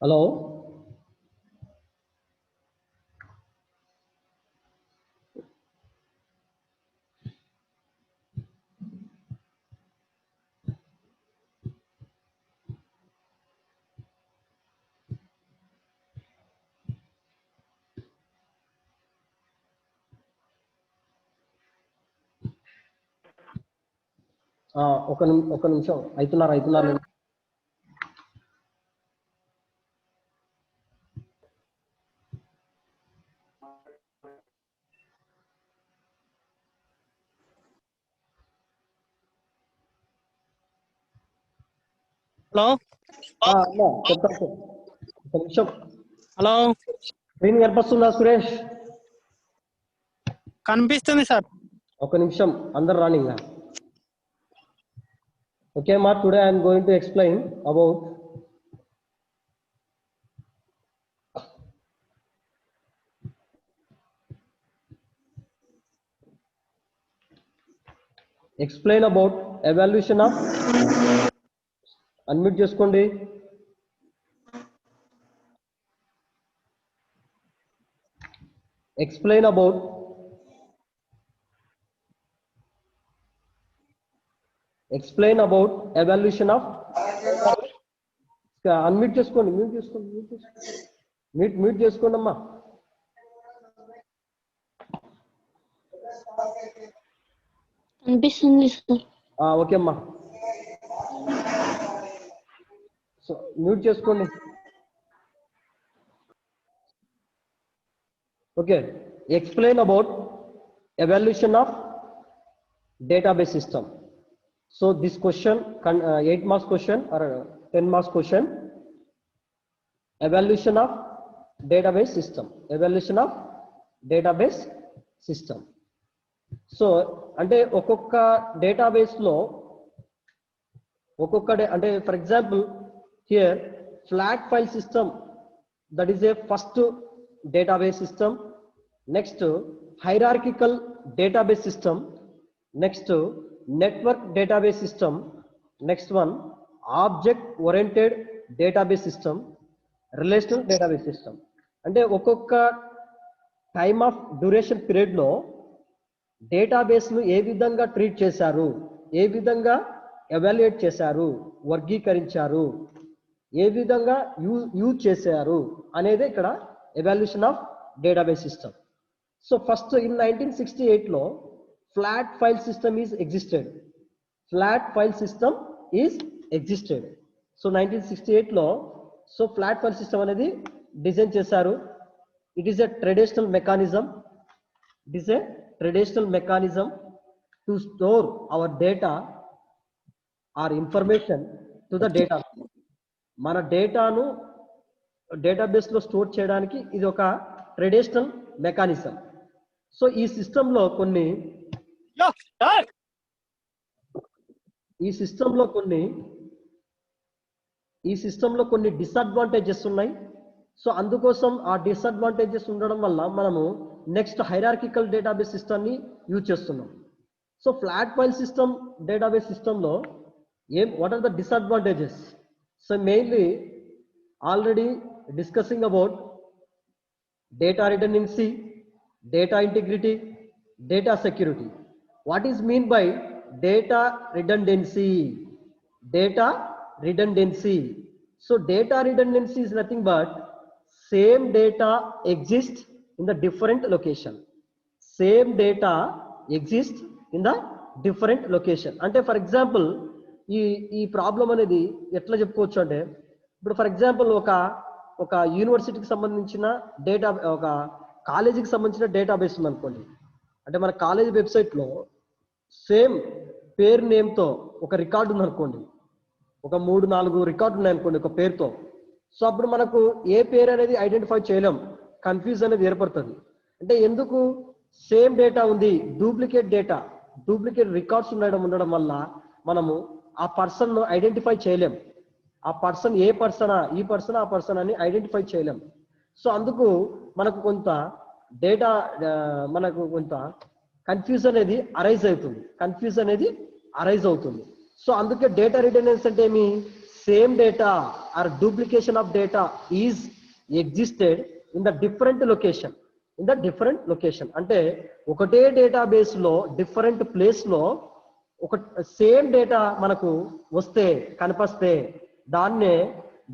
Hello ఒక నిమిషం అవుతున్నారు హలో చెప్పండి ఒక నిమిషం. హలో స్క్రీన్ కనిపిస్తుందా సురేష్? కనిపిస్తుంది సార్. ఒక నిమిషం అందరు రానింగ్. ఓకే మా, today I'm going to explain about evaluation of unmute చేసుకోండి. explain about evaluation of unmute చేసుకోండి. మ్యూట్ చేసుకోండి అమ్మా. అనిపిస్తుంది సార్. ఓకే అమ్మా, సో మ్యూట్ చేసుకోండి. Okay, explain about evaluation of database system. So this question 8 marks question or 10 marks question. Evaluation of database system. So అంటే ఒక్కొక్క database లో అంటే for example here flat file system, that is a first database system. Next hierarchical database system, next network database system, next one object oriented database system, relational database system. అంటే ఒక్కొక్క time of duration period లో database ను ఏ విధంగా treat చేశారు, ఏ విధంగా evaluate చేశారు, వర్గీకరించారు, ఏ విధంగా యూజ్ చేశారు అనేది ఇక్కడ evaluation of database system. So first in 1968 లో flat file system is existed. So 1968 లో సో ఫ్లాట్ ఫైల్ సిస్టమ్ అనేది డిజైన్ చేశారు. It is a traditional mechanism to store our data or information to the data. మన డేటాను database లో store చేయడానికి ఇది ఒక ట్రెడిషనల్ మెకానిజం. సో ఈ సిస్టంలో కొన్ని డిసడ్వాంటేజెస్ ఉన్నాయి. సో అందుకోసం ఆ డిసడ్వాంటేజెస్ ఉండడం వల్ల మనము నెక్స్ట్ హైరార్కికల్ డేటాబేస్ సిస్టమ్ ని యూజ్ చేస్తున్నాం. So flat file system database system లో what are the disadvantages? So mainly already discussing about data redundancy, data integrity, data security. What is mean by data redundancy? So data redundancy is nothing but same data exists in the different location. అంటే for example ఈ problem అనేది ఎట్లా చెప్పుకోవచ్చు అంటే, ఇప్పుడు for example ఒక యూనివర్సిటీకి సంబంధించిన డేటా, ఒక కాలేజీకి సంబంధించిన డేటాబేస్ ఉంది అనుకోండి. అంటే మన కాలేజీ వెబ్సైట్లో సేమ్ పేరు నేమ్తో ఒక రికార్డు ఉంది అనుకోండి, ఒక 3-4 రికార్డు ఉన్నాయి అనుకోండి ఒక పేరుతో. సో అప్పుడు మనకు ఏ పేరు అనేది ఐడెంటిఫై చేయలేం, కన్ఫ్యూజ్ అనేది ఏర్పడుతుంది. అంటే ఎందుకు? సేమ్ డేటా ఉంది, డూప్లికేట్ రికార్డ్స్ ఉండడం వల్ల మనము ఆ పర్సన్ ను ఐడెంటిఫై చేయలేం. ఆ పర్సన్ ఏ పర్సనా, ఈ పర్సన్ ఆ పర్సన్ అని ఐడెంటిఫై చేయలేం. సో అందుకు మనకు కొంత కన్ఫ్యూజ్ అనేది అరైజ్ అవుతుంది. సో అందుకే డేటా రిడెండెన్సీ అంటే ఏమి? same data or duplication of data is existed in the different location. అంటే ఒకటే డేటాబేస్ లో డిఫరెంట్ ప్లేస్ లో ఒక సేమ్ డేటా మనకు వస్తే కనిపిస్తే దాన్నే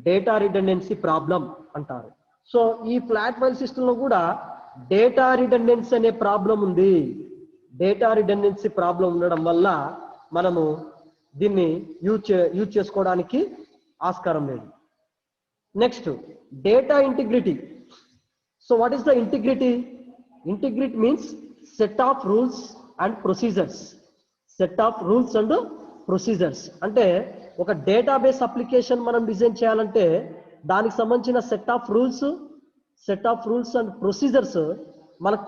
డేటా రిడెండెన్సీ ప్రాబ్లం అంటారు. సో ఈ ఫ్లాట్ ఫైల్ సిస్టమ్ లో కూడా డేటా రిడెండెన్సీ అనే ప్రాబ్లం ఉంది. డేటా రిడెండెన్సీ ప్రాబ్లం ఉండడం వల్ల మనము దీన్ని యూజ్ చేసుకోవడానికి ఆస్కారం లేదు. Next data integrity. So what is the integrity? Integrity means set of rules and procedures. Set of rules and procedures అంటే ఒక డేటాబేస్ అప్లికేషన్ మనం డిజైన్ చేయాలంటే దానికి సంబంధించిన set of rules and procedures మనకు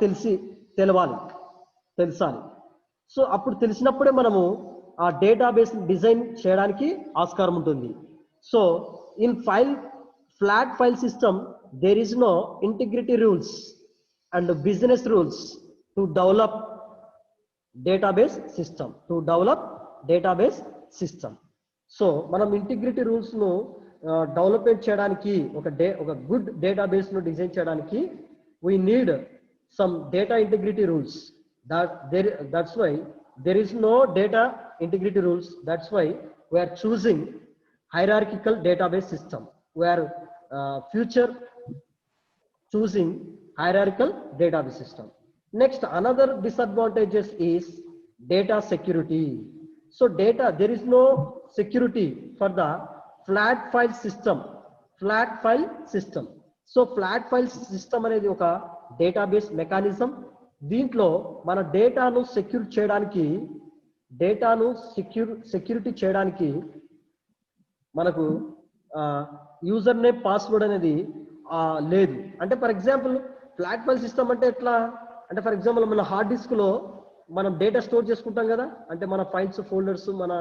తెలుసాలి. సో అప్పుడు తెలిసినప్పుడే మనము ఆ డేటాబేస్ డిజైన్ చేయడానికి ఆస్కారం ఉంటుంది. So in flat file system there is no integrity rules and business rules to develop database system. So మనం ఇంటిగ్రిటీ రూల్స్ ను డెవలప్మెంట్ చేయడానికి ఒక గుడ్ డేటాబేస్ ను డిజైన్ చేయడానికి we need some data integrity rules. That's why there is no data integrity rules. That's why we are choosing hierarchical database system. We are future choosing hierarchical database system. Next, another disadvantages is data security. So there is no security for the flat file system. So flat file system అనేది ఒక database mechanism. దీంట్లో మన డేటాను security చేయడానికి మనకు user name password అనేది లేదు. అంటే for example flat file system అంటే ఎట్లా అంటే ఫర్ ఎగ్జాంపుల్ మన హార్డ్ డిస్క్ లో మనం డేటా స్టోర్ చేసుకుంటాం కదా. అంటే మన ఫైల్స్ ఫోల్డర్స్ మన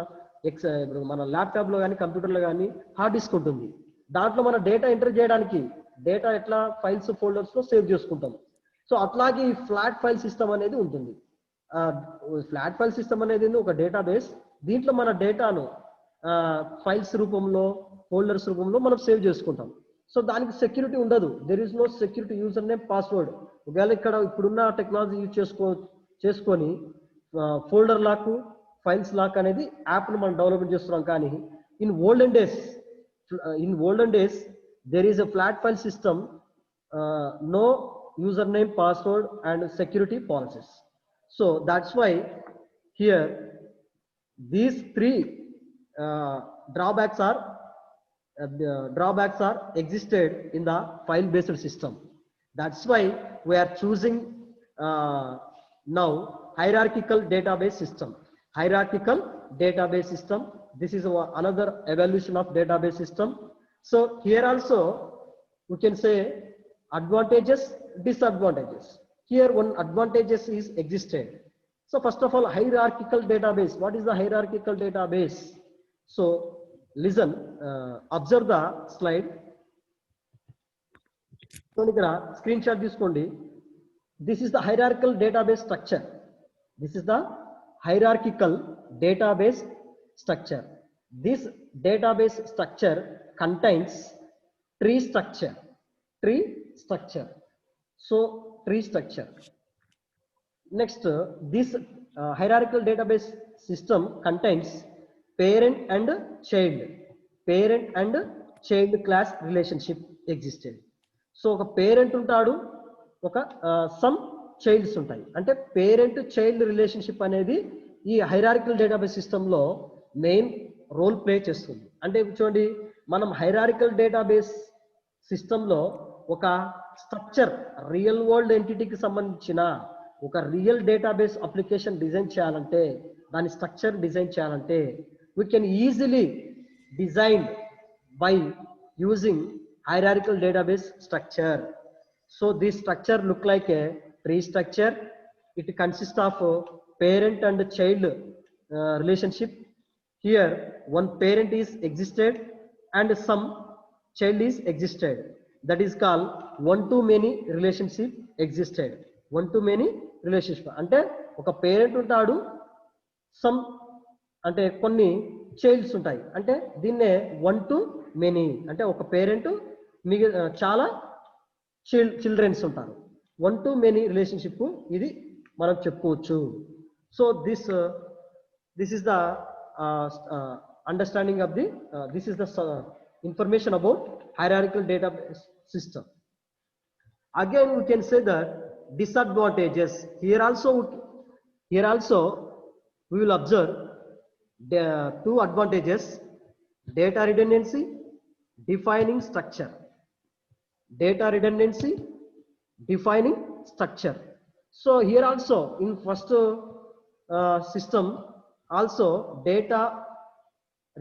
ల్యాప్టాప్ లో కానీ కంప్యూటర్ లో కానీ హార్డ్ డిస్క్ ఉంటుంది. దాంట్లో మన డేటా ఎంటర్ చేయడానికి డేటా ఎట్లా ఫైల్స్ ఫోల్డర్స్ లో సేవ్ చేసుకుంటాం. సో అట్లాగే ఈ ఫ్లాట్ ఫైల్ సిస్టమ్ అనేది ఉంటుంది. ఫ్లాట్ ఫైల్ సిస్టమ్ అనేది ఒక డేటాబేస్. దీంట్లో మన డేటాను ఫైల్స్ రూపంలో ఫోల్డర్స్ రూపంలో మనం సేవ్ చేసుకుంటాం. సో దానికి సెక్యూరిటీ ఉండదు. There is no security user name password. ఒకవేళ ఇప్పుడున్న టెక్నాలజీ యూజ్ చేసుకొని ఫోల్డర్ లాక్ ఫైల్స్ లాక్ అనేది యాప్ను మనం డెవలప్మెంట్ చేస్తున్నాం. కానీ in olden days there is a flat file system, no username, password and security policies. So that's why here these three drawbacks are existed in the file based system. That's why we are choosing now hierarchical database system. This is another evolution of database system. So here also we can say advantages, disadvantages. Here one advantages is existed. So first of all, hierarchical database. What is the hierarchical database? So listen, observe the slide. So ikkada screenshot తీసుకోండి. This is the hierarchical database structure. This database structure contains tree structure. So tree structure. Next, this hierarchical database system contains parent and child class relationship existed. So ఒక parent ఉంటాడు, ఒక some child's ఉంటాయి. అంటే parent child relationship అనేది ఈ hierarchical database system లో main role play చేస్తుంది. అంటే చూడండి, మనం హైరార్కికల్ డేటాబేస్ సిస్టమ్ లో ఒక స్ట్రక్చర్ రియల్ వరల్డ్ ఎంటిటీకి సంబంధించిన ఒక రియల్ డేటాబేస్ అప్లికేషన్ డిజైన్ చేయాలంటే, దాని స్ట్రక్చర్ డిజైన్ చేయాలంటే we can easily design by using hierarchical database structure. So this structure look like a tree structure. It consists of parent and child relationship. Here one parent is existed and some child is existed. That is called one-to-many relationship existed. One-to-many relationship అంటే ఒక parent ఉంటాడు, some అంటే కొన్ని child's ఉంటాయి. అంటే దీన్నే one to many, అంటే ఒక పేరెంట్ చాలా చిల్డ్రన్స్ ఉంటారు. వన్ టు మెనీ రిలేషన్షిప్ ఇది మనం చెప్పుకోవచ్చు. So this is the understanding of the this is the information about hierarchical database system. Again we can say that disadvantages. Here also we will observe the two advantages: data redundancy, defining structure. Data redundancy, defining structure. So here also in first system also data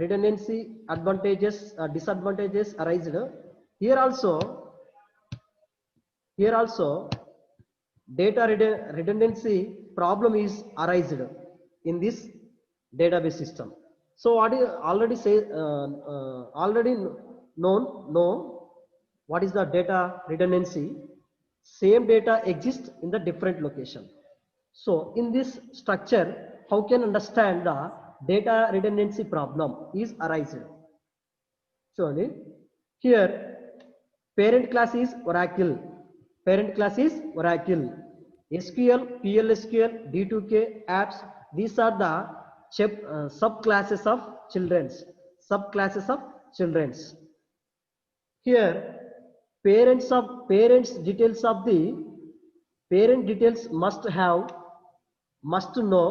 redundancy advantages disadvantages arised. Here also data redundancy problem is arised in this database system. So what is already say already know what is the data redundancy. Same data exists in the different location. So in this structure, how can understand the data redundancy problem is arised? So here parent class is Oracle. Parent class is Oracle. SQL, PLSQL, D2K, apps. These are the subclasses of children's. Subclasses of children's. Here parents details of the parent details must know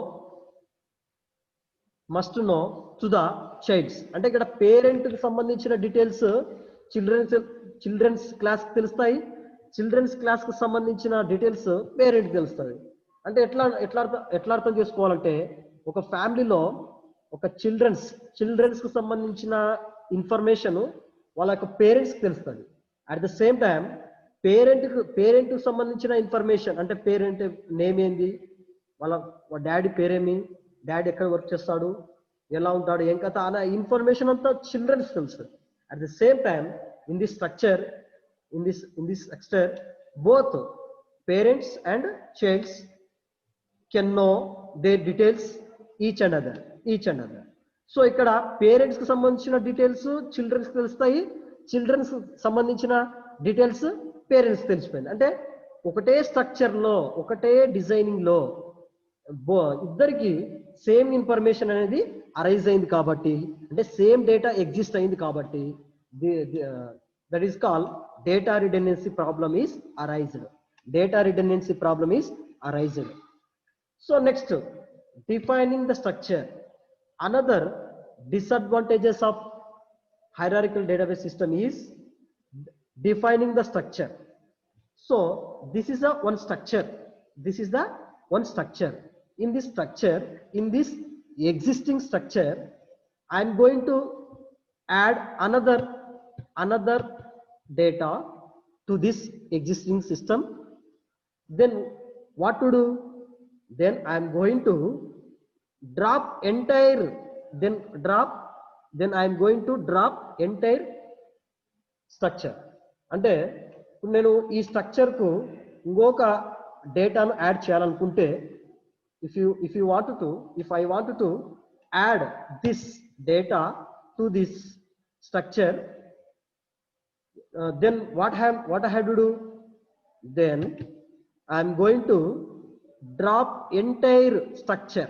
to the childs. అంటే ఇక్కడ parent కి సంబంధించిన details children's class కి తెలుస్తాయి, children's class కి సంబంధించిన details parent కి తెలుస్తుంది. అంటే ఎట్లా అర్థం చేసుకోవాలంటే ఒక ఫ్యామిలీలో ఒక చిల్డ్రన్స్ కి సంబంధించిన ఇన్ఫర్మేషన్ వాళ్ళ యొక్క పేరెంట్స్ కి తెలుస్తుంది. At the same time parent కి సంబంధించిన ఇన్ఫర్మేషన్ అంటే పేరెంట్ నేమ్ ఏంది, వాళ్ళ డాడీ పేరేమి, డాడీ ఎక్కడ వర్క్ చేస్తాడు, ఎలా ఉంటాడు, ఏం కథ అనే ఇన్ఫర్మేషన్ అంతా చిల్డ్రన్స్ తెలుస్తుంది. At the same time in this structure both parents and childs can know their details each and other. So ఇక్కడ పేరెంట్స్ కి సంబంధించిన డీటెయిల్స్ చిల్డ్రన్స్ కి తెలుస్తాయి, చిల్డ్రన్స్ సంబంధించిన డీటెయిల్స్ పేరెంట్స్ తెలిసిపోయింది. అంటే ఒకటే స్ట్రక్చర్ లో ఒకటే డిజైనింగ్ లో ఇద్దరికి సేమ్ ఇన్ఫర్మేషన్ అనేది అరైజ్ అయింది కాబట్టి, అంటే సేమ్ డేటా ఎగ్జిస్ట్ అయింది కాబట్టి that is called data redundancy problem is arised. Data redundancy problem is arised. So next defining the structure. Another disadvantages of hierarchical database system is defining the structure. So this is the one structure. In this existing structure, I am going to add another data to this existing system. Then what to do? Then I am going to drop entire structure. అంటే నేను ఈ structure కు ఇంకొక డేటాను add చేయాలనుకుంటే if I want to add this data to this structure, then what I have to do? Then I am going to drop entire structure.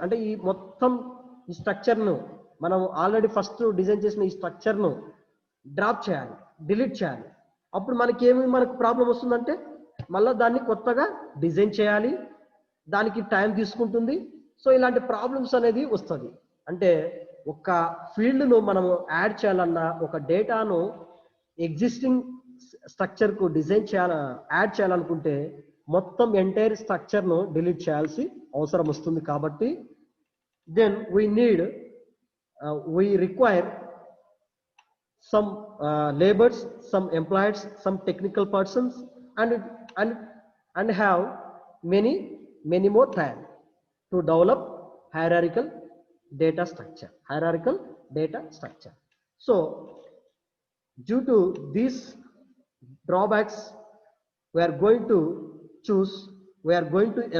అంటే ఈ మొత్తం ఈ స్ట్రక్చర్ ను మనం ఆల్రెడీ ఫస్ట్ డిజైన్ చేసిన ఈ స్ట్రక్చర్ ను డ్రాప్ చేయాలి, డిలీట్ చేయాలి. అప్పుడు మనకు ప్రాబ్లం వస్తుందంటే మళ్ళీ దాన్ని కొత్తగా డిజైన్ చేయాలి, దానికి టైం తీసుకుంటుంది. సో ఇలాంటి ప్రాబ్లమ్స్ అనేది వస్తుంది. అంటే ఒక ఫీల్డ్ ను మనము యాడ్ చేయాలన్నా, ఒక డేటాను ఎగ్జిస్టింగ్ స్ట్రక్చర్ కు యాడ్ చేయాలనుకుంటే మొత్తం ఎంటైర్ స్ట్రక్చర్ ను డిలీట్ చేయాల్సి అవసరం వస్తుంది. కాబట్టి then we require some laborers, some employees, some technical persons, and have many more time to develop hierarchical data structure. So due to these drawbacks, we are going to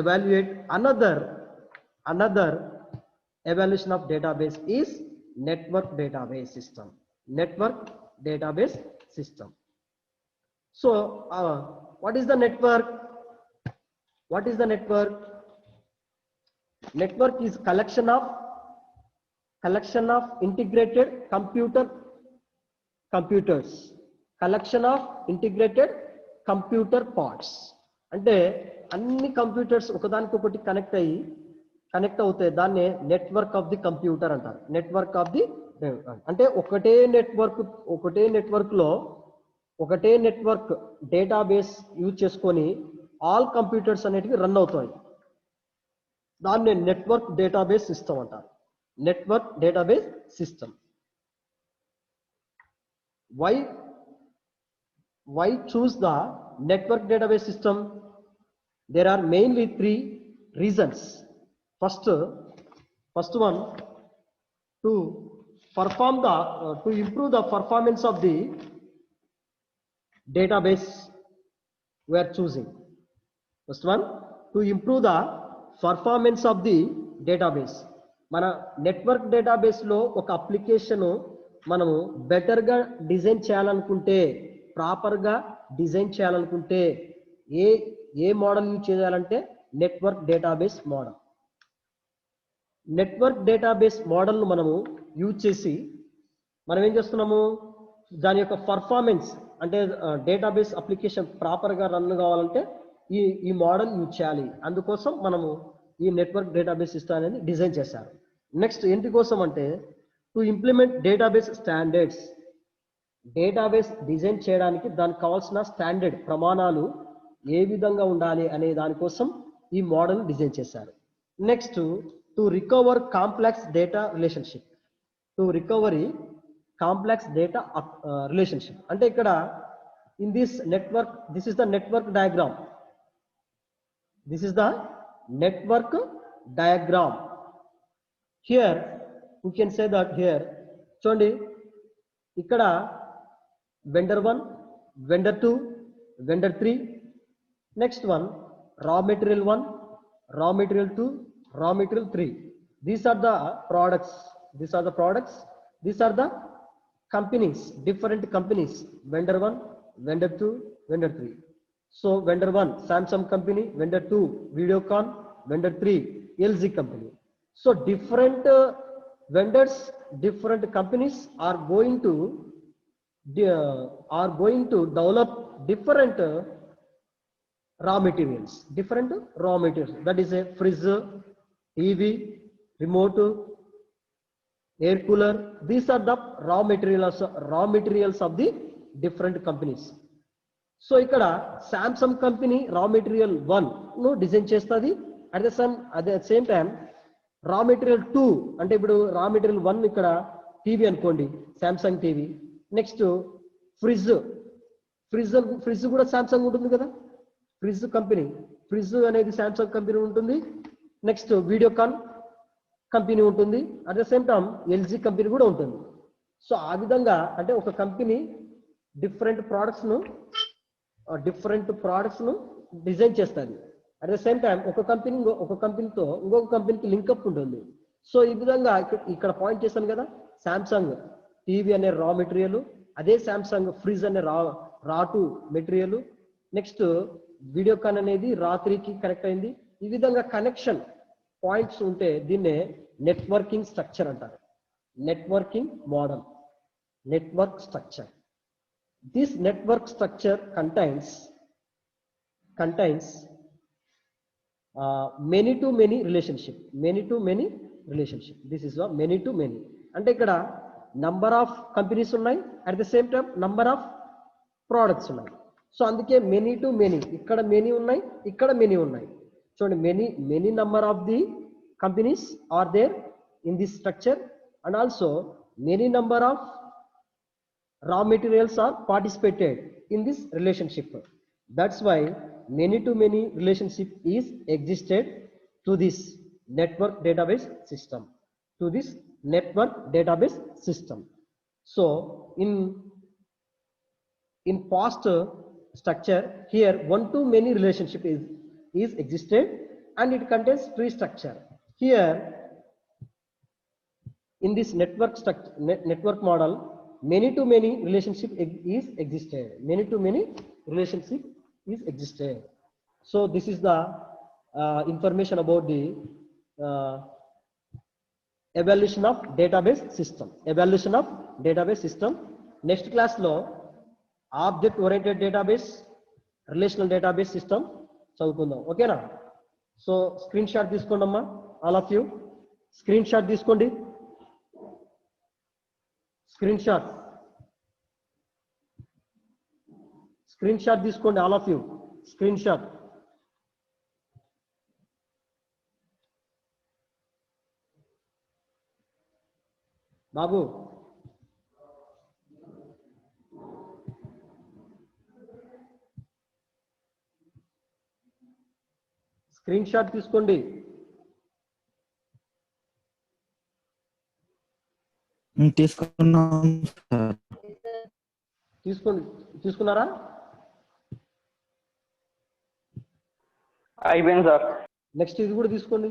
evaluate another evaluation of database is network database system. Network database system. So what is the network? What is the network? Network is collection of integrated computers, collection of integrated computer parts. అంటే అన్ని computers ఒకదానికొకటి connect అవుతాయి. దాన్నే network of the computer అంటారు. Network of the అంటే ఒకటే network database use చేసుకొని all computers అనేటివి రన్ అవుతాయి. దాన్ని నెట్వర్క్ డేటాబేస్ సిస్టమ్ అంటారు. Network database system. Why choose the network database system? There are mainly 3 reasons. First one, to improve the performance of the database we are choosing. First one, to improve the performance of the database. మన network database లో ఒక application మనము better గా design చేయాలనుకుంటే, proper గా design చేయాలనుకుంటే ఏ model use చేయాలంటే network database model. Network database model ను మనము యూజ్ చేసి మనం ఏం చేస్తున్నాము, దాని యొక్క పర్ఫార్మెన్స్ అంటే డేటాబేస్ అప్లికేషన్ ప్రాపర్ గా రన్ కావాలంటే ఈ మోడల్ యూజ్ చేయాలి. అందుకోసం మనము ఈ నెట్వర్క్ డేటాబేస్ సిస్టమ్ అనేది డిజైన్ చేశారు. నెక్స్ట్ ఏంటి కోసం అంటే to implement database standards. Database design చేయడానికి దానికి కావాల్సిన స్టాండర్డ్ ప్రమాణాలు ఏ విధంగా ఉండాలి అనే దానికోసం ఈ మోడల్ డిజైన్ చేశారు. Next to recover complex data relationship. To recovery complex data relationship అంటే ఇక్కడ in this network, this is the network diagram. This is the network diagram. Here we can say that here చూడండి ఇక్కడ vendor 1, vendor 2, vendor 3, next one raw material 1, raw material 2, raw material 3. These are the products. These are the companies, different companies. Vendor 1, vendor 2, vendor 3. So vendor 1 Samsung company, vendor 2 Videocon, vendor 3 LG company. So different vendors, different companies are going to develop different raw materials. That is a fridge, TV, remote, air cooler. These are the raw materials of the different companies. So ఇక్కడ Samsung company raw material 1 ను design చేస్తుంది. At the same time raw material 2 అంటే ఇప్పుడు raw material 1 ఇక్కడ TV అనుకోండి, Samsung TV. Next fridge కూడా Samsung ఉంటుంది కదా, ఫ్రిడ్జ్ అనేది సామ్సంగ్ కంపెనీ ఉంటుంది. నెక్స్ట్ వీడియోకాన్ కంపెనీ ఉంటుంది. At the same time LG company కూడా ఉంటుంది. సో ఆ విధంగా అంటే ఒక కంపెనీ డిఫరెంట్ ప్రోడక్ట్స్ ను డిజైన్ చేస్తుంది. అట్ ద సేమ్ టైం ఒక కంపెనీతో ఇంకొక కంపెనీకి లింకప్ ఉంటుంది. సో ఈ విధంగా ఇక్కడ పాయింట్ చేశాను కదా, సామ్సంగ్ టీవీ అనే రా మెటీరియల్, అదే సామ్సంగ్ ఫ్రిడ్జ్ అనే రా 2 మెటీరియల్, నెక్స్ట్ వీడియోకాన్ అనేది రా 3కి కనెక్ట్ అయింది. ఈ విధంగా కనెక్షన్ పాయింట్స్ ఉంటే దీన్నే నెట్వర్కింగ్ స్ట్రక్చర్ అంటారు. Networking model, network structure. This network structure contains many to many relationship. This is a many to many. అంటే ఇక్కడ నంబర్ ఆఫ్ కంపెనీస్ ఉన్నాయి, at the same time number of products ఉన్నాయి. So అందుకే many to many, ఇక్కడ many ఉన్నాయి, ఇక్కడ many ఉన్నాయి. చూడండి many number of the companies are there in this structure, and also many number of raw materials are participated in this relationship. That's why many to many relationship is existed to this network database system. So in past structure, here one to many relationship is existed, and it contains tree structure. Here in this network structure, network model, many to many relationship is existed. Many to many relationship is existed. So this is the information about the uh, evaluation of database system. Evaluation of database system. Next class లో object oriented database, relational database system చదువుకుందాం. ఓకేనా? So screen shot తీసుకోండి అమ్మా, all of you screen shot తీసుకోండి. Screen shot తీసుకోండి, all of you screen shot. Babu screen shot తీసుకోండి. తీసుకున్నాం sir. తీసుకున్నారా? అయిపోయింది సార్. నెక్స్ట్ ఇది కూడా తీసుకోండి.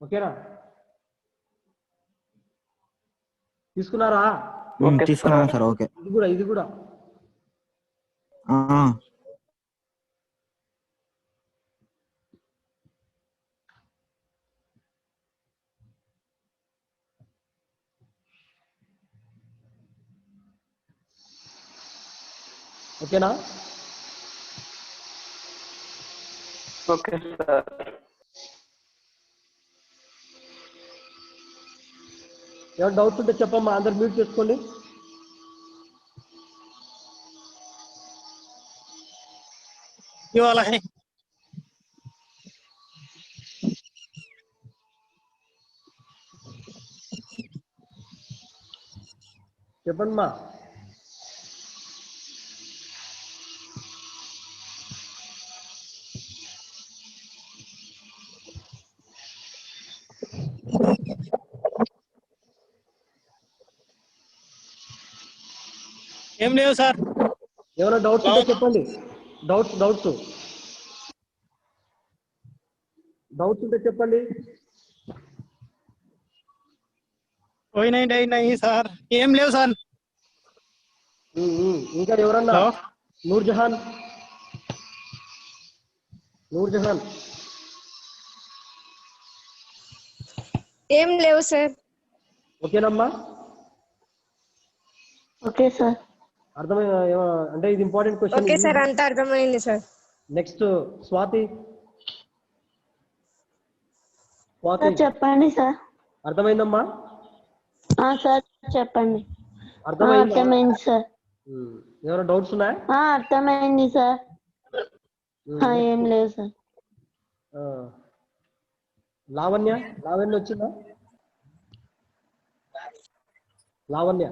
ఓకేనా? తీసుకున్నారా? తీసుకున్నాం సార్. ఓకే. ఇది కూడా ఓకేనా? Okay sir. ఏమైనా డౌట్స్ ఉంటే చెప్పమ్మా, అందరు మ్యూట్ చేసుకోండి. ఇవాళ చెప్పండి మా. ఏం లేవు సార్. ఏమైనా డౌట్స్ ఉంటే చెప్పండి. డౌట్స్ ఉంటే చెప్పండి. పోయినాయి సార్. ఏం లేవు సార్. ఇంకా ఎవరన్నా? నూర్జహాన్ ఏం లేవు సార్. ఓకేనమ్మా? Okay sir. అర్థమైందా? అంటే ఇది ఇంపార్టెంట్ క్వశ్చన్. ఓకే సార్, అంత అర్థమైంది సార్. నెక్స్ట్ స్వాతి. చెప్పండి సార్. అర్థమైందమ్మా? సార్ చెప్పండి. అర్థమైంది సార్. ఏమైనా డౌట్స్ ఉన్నాయా? అర్థమైంది సార్. ఏం లేదు సార్. లావణ్య వచ్చిందా? లావణ్య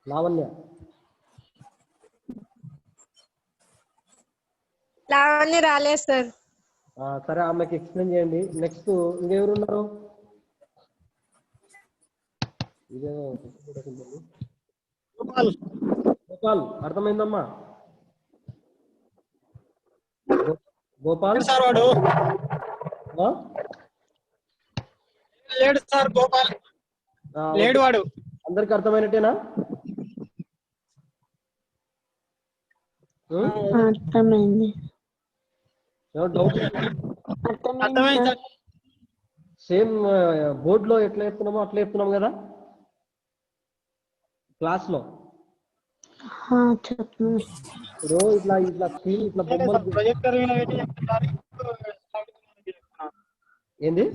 లావణ్య రాలేదు సార్. సరే, ఆమెకి ఎక్స్ప్లెయిన్ చేయండి. నెక్స్ట్ ఇంకెవరు ఉన్నారు? గోపాల్ అర్థమైందమ్మా? గోపాల్ సార్ వాడు లేడు సార్. గోపాల్ లేడు వాడు. అందరికి అర్థమైనట్టేనా? అర్థమైంది. అర్థమైంది సార్. సేమ్ బోర్డ్ లో ఎట్లా చెప్తున్నామో అట్లా చెప్తున్నాం కదా క్లాస్ లో. చెప్తున్నాను. ఇప్పుడు ఇట్లా స్క్రీన్ ఇట్లా బొమ్మలు ప్రొజెక్టర్ ఏంది?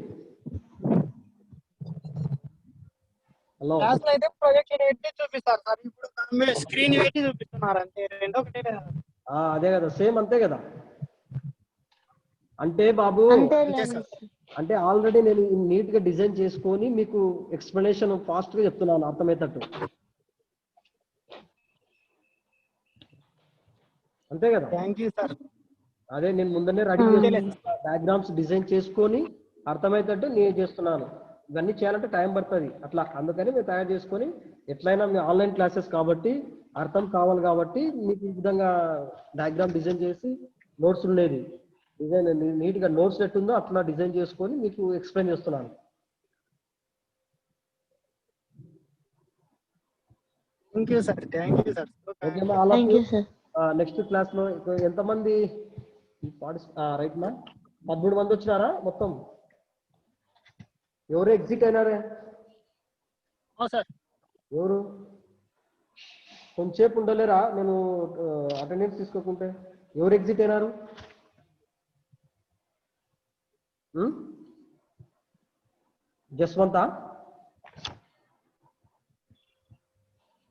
హలో, క్లాస్ లో అయితే ప్రొజెక్టర్ పెట్టి చూపిస్తారు సార్. ఇప్పుడు స్క్రీన్ పెట్టి చూపిస్తున్నారు అంతే. రెండో ఒకటే కదా. అదే కదా, సేమ్ అంతే కదా. అంటే బాబు, అంటే ఆల్రెడీ నేను నీట్ గా డిజైన్ చేసుకొని మీకు ఎక్స్ప్లెనేషన్ ఫాస్ట్ గా చెప్తున్నాను అర్థమయ్యేటట్టు. అంతే కదా? Thank you sir. అదే నేను ముందనే రెడీ డయాగ్రామ్స్ డిజైన్ చేసుకొని అర్థమైతట్టు నేను చేస్తున్నాను. ఇవన్నీ చేయాలంటే టైం పడుతుంది అట్లా, అందుకని మేము తయారు చేసుకొని ఎట్లయినా మీ ఆన్లైన్ క్లాసెస్ కాబట్టి అర్థం కావాలి కాబట్టి మీకు ఈ విధంగా డయాగ్రామ్ డిజైన్ చేసి నోట్స్ ఉండేది డిజైన్ నీట్గా నోట్స్ ఎట్టుందో అట్లా డిజైన్ చేసుకొని మీకు ఎక్స్ప్లెయిన్ చేస్తున్నాను. Thank you sir, thank you sir. ఓకేమా all of thank you. You sir. Next class లో ఎంతమంది రైట్ మా 13 మంది వచ్చినారా మొత్తం? ఎవరు ఎగ్జిట్ అయినారే? సార్ ఎవరు కొంచెంసేపు ఉండలేరా? నేను అటెండెన్స్ తీసుకోకుంటే ఎవరు ఎగ్జిట్ అయినారు? జస్వంతా?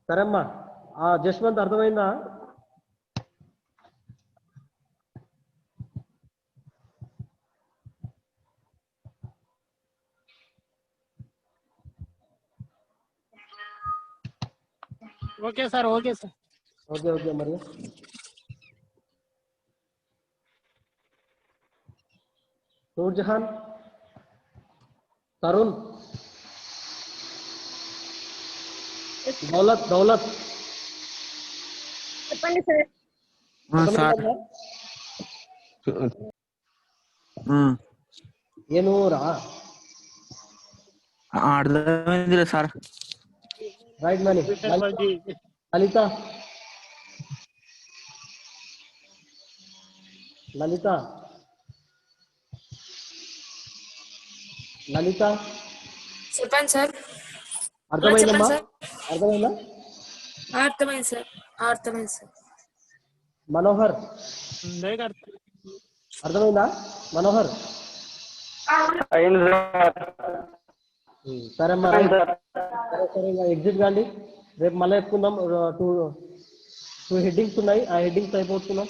సరే అమ్మా, జస్వంత్ అర్థమైందా? Okay sir, okay sir. Okay okay మరి నూర్జహాన్, తరుణ్, దౌలత్ దౌలత్ చెప్పండి సార్. సార్ ఏను రా అర్థమైంది సార్. రైట్ మనీ. లలిత లలిత లలిత చెప్పండి సార్. అర్థమైందమ్మా? చెప్పండి సార్. అర్థమైందా? అర్థమైంది సార్, అర్థమైంది సార్. మనోహర్ అర్థమైందా? మనోహర్ సరే అమ్మా రైట్. సరే సరే ఇంకా ఎగ్జిట్ కాండి, రేపు మళ్ళీ చెప్పుకుందాం. టూ హెడ్డింగ్స్ ఉన్నాయి, ఆ హెడ్డింగ్స్ అయిపోతున్నాం.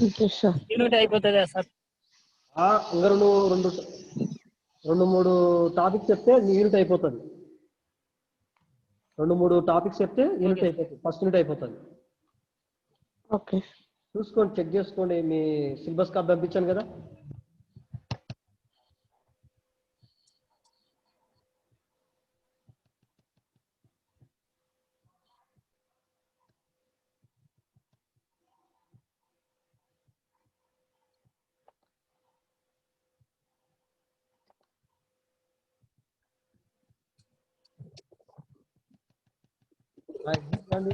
Okay sir. యూనిట్ అయిపోతుందా సార్? ఇంకా రెండు మూడు టాపిక్స్ చెప్తే యూనిట్ అయిపోతుంది. 2-3 టాపిక్స్ చెప్తే యూనిట్ అయిపోతుంది, ఫస్ట్ యూనిట్ అయిపోతుంది. ఓకే. చూసుకోండి, చెక్ చేసుకోండి. మీ సిలబస్ కార్డ్ పంపించాను కదా. రండి.